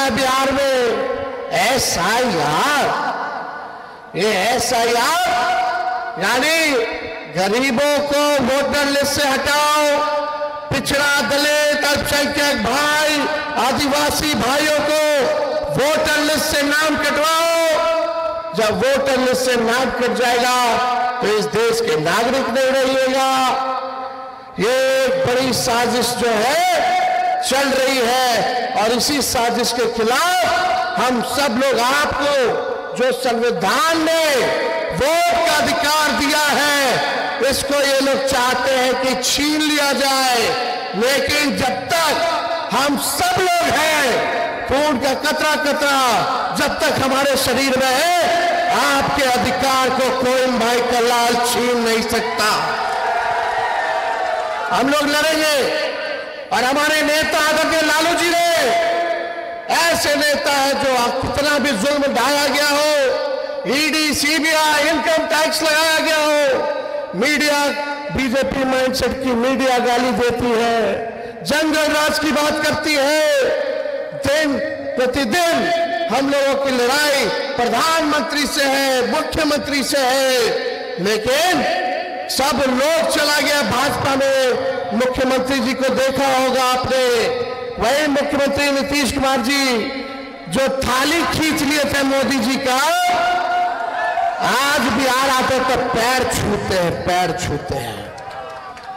है बिहार में SIR। ये SIR यानी गरीबों को वोटर लिस्ट से हटाओ, पिछड़ा, दलित, अल्पसंख्यक भाई, आदिवासी भाइयों को वोटर लिस्ट से नाम कटवाओ। जब वोटर लिस्ट से नाम कट जाएगा तो इस देश के नागरिक नहीं रहिएगा। ये बड़ी साजिश जो है चल रही है और इसी साजिश के खिलाफ हम सब लोग आपको जो संविधान ने वोट का अधिकार दिया है इसको ये लोग चाहते हैं कि छीन लिया जाए। लेकिन जब तक हम सब लोग हैं, खून का कतरा कतरा जब तक हमारे शरीर में है, आपके अधिकार को कोई भाई का लाल छीन नहीं सकता। हम लोग लड़ेंगे और हमारे नेता आदरणीय लालू जी ने ऐसे नेता है जो कितना भी जुल्म ढाया गया हो, ED, CBI, इनकम टैक्स लगाया गया हो, मीडिया बीजेपी माइंडसेट की मीडिया गाली देती है, जंगल राज की बात करती है। दिन प्रतिदिन हम लोगों की लड़ाई प्रधानमंत्री से है, मुख्यमंत्री से है, लेकिन सब लोग चला गया भाजपा में। मुख्यमंत्री जी को देखा होगा आपने, वही मुख्यमंत्री नीतीश कुमार जी जो थाली खींच लिए थे मोदी जी का, आज बिहार आते तो पैर छूते हैं, पैर छूते हैं।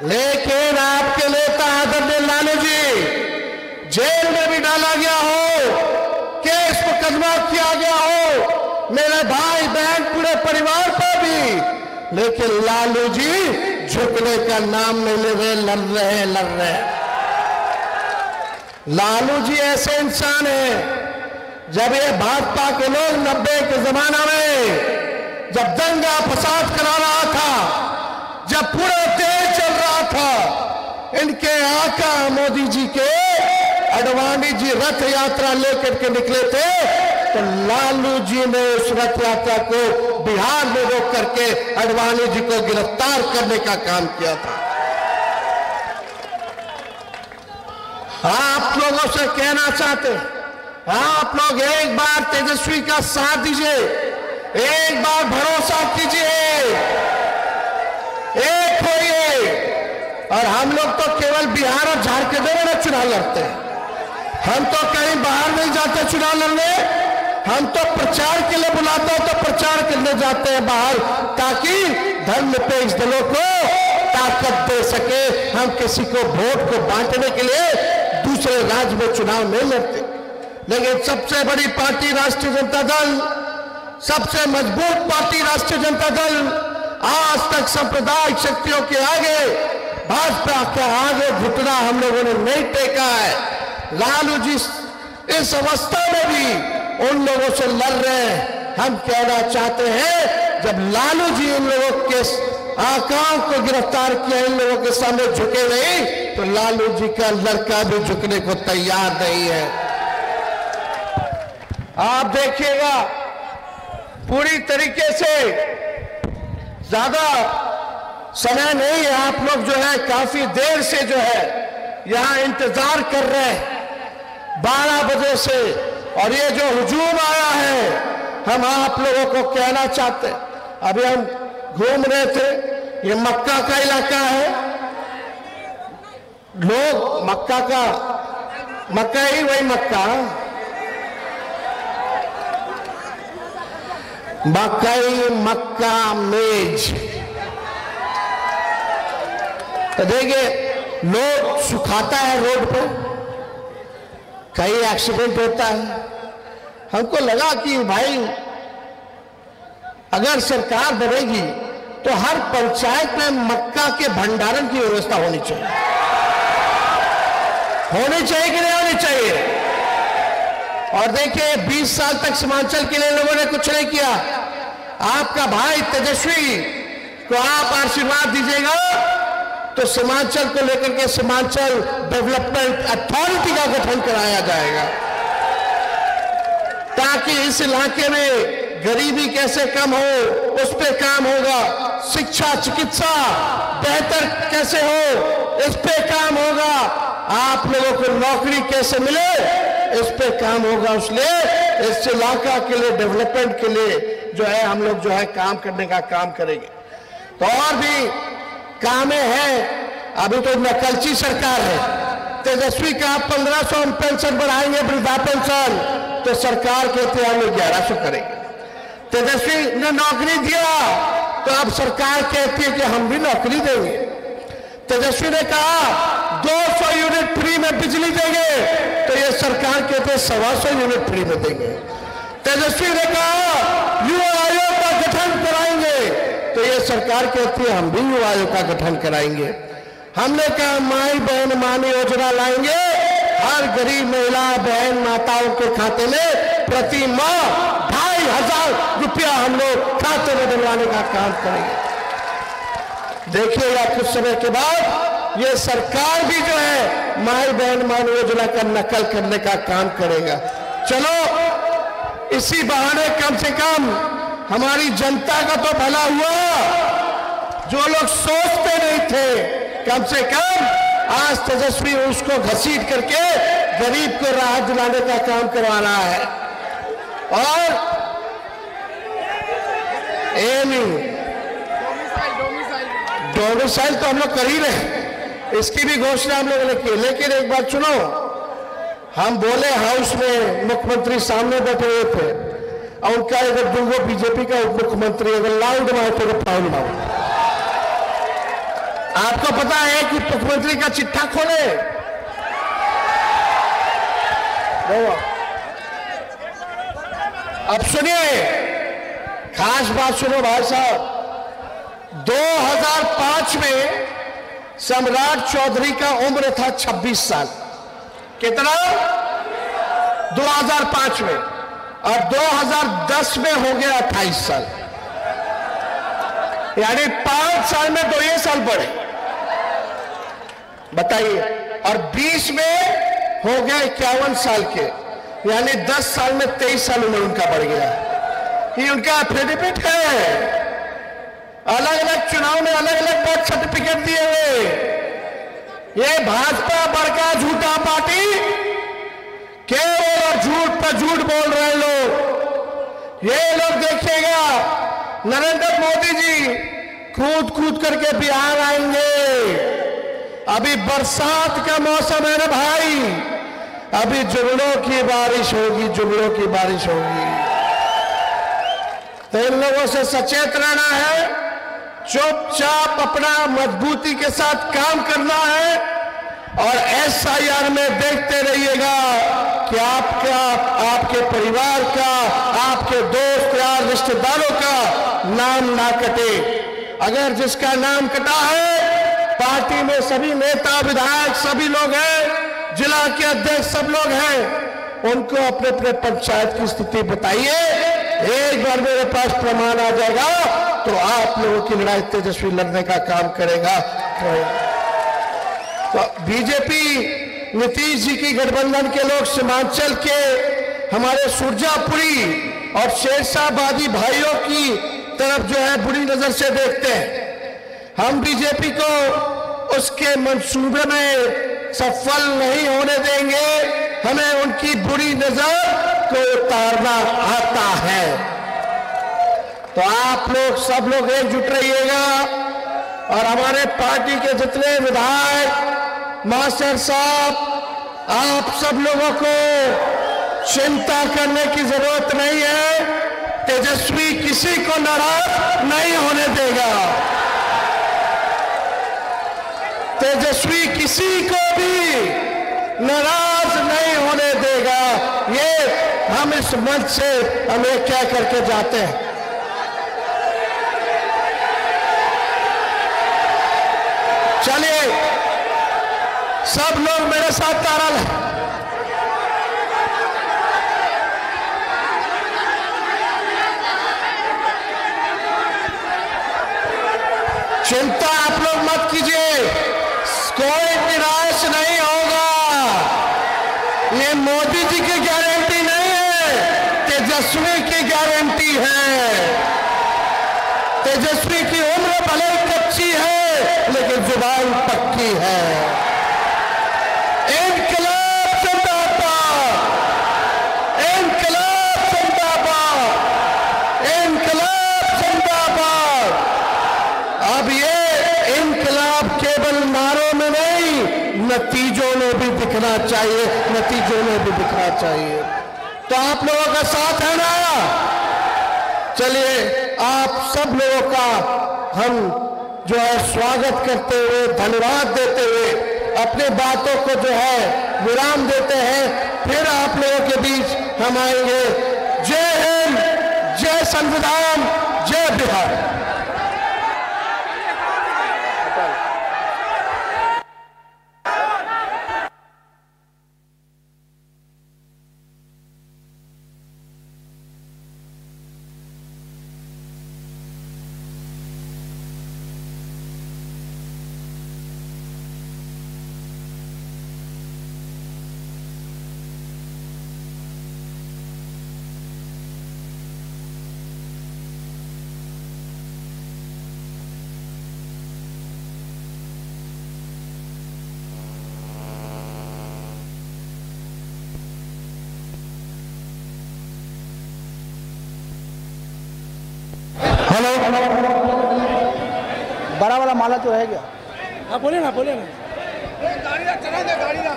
लेकिन आपके नेता आदरणीय लालू जी जेल में भी डाला गया हो, केस मुकदमा किया गया हो, मेरे भाई बहन पूरे परिवार पर भी, लेकिन लालू जी झुकने का नाम नहीं ले रहे, लड़ रहे। लालू जी ऐसे इंसान हैं, जब ये भाजपा के लोग 90 के जमाना में जब दंगा फसाद करा रहा था, जब पूरा देश चल रहा था, इनके आका मोदी जी के अडवाणी जी रथ यात्रा लेकर के निकले थे, तो लालू जी ने उस रथ यात्रा को बिहार में रोक करके अडवाणी जी को गिरफ्तार करने का काम किया था। आप लोगों से कहना चाहते हैं, आप लोग एक बार तेजस्वी का साथ दीजिए, एक बार भरोसा कीजिए, एक होइए। और हम लोग तो केवल बिहार और झारखंड में चुनाव लड़ते हैं, हम तो कहीं बाहर नहीं जाते चुनाव लड़ने। हम तो प्रचार के लिए बुलाते हैं तो प्रचार करने जाते हैं बाहर, ताकि धर्मनिरपेक्ष दलों को ताकत दे सके। हम किसी को वोट को बांटने के लिए दूसरे राज्य में चुनाव नहीं लड़ते। लेकिन सबसे बड़ी पार्टी राष्ट्रीय जनता दल, सबसे मजबूत पार्टी राष्ट्रीय जनता दल, आज तक सांप्रदायिक शक्तियों के आगे, भाजपा के आगे घुटना हम लोगों ने नहीं टेका है। लालू जी इस अवस्था में भी उन लोगों से लड़ रहे हैं। हम कहना चाहते हैं, जब लालू जी इन लोगों के आकाओं को गिरफ्तार किया, इन लोगों के सामने झुके नहीं, तो लालू जी का लड़का भी झुकने को तैयार नहीं है। आप देखिएगा पूरी तरीके से, ज्यादा समय नहीं है, आप लोग जो है काफी देर से जो है यहां इंतजार कर रहे हैं 12 बजे से, और ये जो हुजूम आया है, हम आप लोगों को कहना चाहते हैं, अभी हम घूम रहे थे, ये मक्का का इलाका है, लोग मक्का ही वही मक्का, मकई मक्का मेज, तो देखिए लोग सुखाता है रोड पर, कई एक्सीडेंट होता है। हमको लगा कि भाई अगर सरकार बनेगी तो हर पंचायत में मक्का के भंडारण की व्यवस्था होनी चाहिए। होनी चाहिए कि नहीं होनी चाहिए? और देखिए 20 साल तक सीमांचल के लिए लोगों ने कुछ नहीं किया। आपका भाई तेजस्वी को आप आशीर्वाद दीजिएगा तो सीमांचल को लेकर के सीमांचल डेवलपमेंट अथॉरिटी का गठन कराया जाएगा, ताकि इस इलाके में गरीबी कैसे कम हो उस पे काम होगा, शिक्षा चिकित्सा बेहतर कैसे हो इस पे काम होगा, आप लोगों को नौकरी कैसे मिले इस पे काम होगा, इसलिए इस इलाका के लिए, डेवलपमेंट के लिए जो है हम लोग जो है काम करने का काम करेंगे। तो और भी कामें हैं। अभी तो नकलची सरकार है। तेजस्वी का 1500 पेंशन बढ़ाएंगे, वृद्धा पेंशन, तो सरकार कहते हैं हम 1100 करेंगे। तेजस्वी ने नौकरी दिया तो अब सरकार कहती है कि हम भी नौकरी देंगे। तेजस्वी ने कहा 200 यूनिट फ्री में बिजली देंगे, तो ये सरकार कहते हैं 125 यूनिट फ्री में देंगे। तेजस्वी ने कहा युवा आयोग का गठन कराएंगे, तो ये सरकार कहती है हम भी युवा आयोग का गठन कराएंगे। हमने कहा माई बहन मानी योजना लाएंगे, हर गरीब महिला बहन माताओं के खाते में प्रति माह 2500 रुपया हम लोग खाते में डलवाने का काम करेंगे। देखिएगा कुछ समय के बाद ये सरकार भी जो है माई बहन मान योजना का नकल करने का काम करेगा। चलो इसी बहाने कम से कम हमारी जनता का तो भला हुआ। जो लोग सोचते नहीं थे, कम से कम आज तेजस्वी उसको घसीट करके गरीब को राहत दिलाने का काम करवाना है। और डोमिसाइल तो हम लोग कर ही रहे, इसकी भी घोषणा हम लोगों ने की। लेकिन एक बात सुनो, हम बोले हाउस में मुख्यमंत्री सामने बैठे हुए थे और उनका अगर दूंगो बीजेपी का उप मुख्यमंत्री अगर लाउड मारे तो फाउल मारो। आपको पता है कि मुख्यमंत्री का चिट्ठा खोले, अब सुनिए खास बात सुनो भाई साहब। 2005 में सम्राट चौधरी का उम्र था 26 साल। कितना? 2005 में, और 2010 में हो गया 28 साल, यानी 5 साल में 2 साल बढ़े, बताइए। और 20 में हो गया 51 साल के, यानी 10 साल में 23 साल उम्र उनका बढ़ गया। ये उनका एफिडेविट है, अलग अलग चुनाव में अलग अलग बर्थ सर्टिफिकेट दिए हुए। ये भाजपा बड़का झूठा पार्टी, केवल और झूठ पर झूठ बोल रहे लोग। ये लोग देखिएगा नरेंद्र मोदी जी कूद कूद करके बिहार आएंगे। अभी बरसात का मौसम है ना भाई, अभी जुगलों की बारिश होगी, जुगलों की बारिश होगी। तो इन लोगों से सचेत रहना है, चुपचाप अपना मजबूती के साथ काम करना है, और SIR में देखते रहिएगा कि आपका, आपके परिवार का, आपके दोस्त यार रिश्तेदारों का नाम ना कटे। अगर जिसका नाम कटा है, पार्टी में सभी नेता विधायक सभी लोग हैं, जिला के अध्यक्ष सब लोग हैं, उनको अपने अपने पंचायत की स्थिति बताइए। एक बार मेरे पास प्रमाण आ जाएगा तो आप लोगों की लड़ाई तेजस्वी लड़ने का काम करेगा। तो बीजेपी नीतीश जी की गठबंधन के लोग सीमांचल के हमारे सुरजापुरी और शेरशाहबादी भाइयों की तरफ जो है बुरी नजर से देखते हैं। हम बीजेपी को उसके मंसूबे में सफल नहीं होने देंगे। हमें उनकी बुरी नजर को उतारना आता है। तो आप लोग सब लोग एकजुट रहिएगा, और हमारे पार्टी के जितने विधायक मास्टर साहब, आप सब लोगों को चिंता करने की जरूरत नहीं है। तेजस्वी किसी को नाराज नहीं होने देगा, तेजस्वी किसी को भी नाराज नहीं होने देगा। ये हम इस मंच से हमें क्या करके जाते हैं। चलिए सब लोग मेरे साथ तारा लें। चिंता आप लोग मत कीजिए, कोई निराश नहीं होगा। ये मोदी जी की गारंटी नहीं है, तेजस्वी की गारंटी है। तेजस्वी की उम्र भले कच्ची है, लेकिन जुबान पक्की है। इनकलाब जिंदाबाद, नतीजों में भी दिखना चाहिए, नतीजों में भी दिखना चाहिए। तो आप लोगों का साथ है ना? चलिए आप सब लोगों का हम जो है स्वागत करते हुए, धन्यवाद देते हुए अपनी बातों को जो है विराम देते हैं। फिर आप लोगों के बीच हम आएंगे। जय हिंद, जय संविधान, जय बिहार। हेलो, बड़ा वाला माला तो है क्या? हाँ बोले ना, बोले ना। गाड़ी चला दे, गाड़ी ना।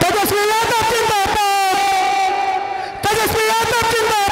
तेजस्वी यादव जिंदाबाद, तेजस्वी यादव जिंदाबाद।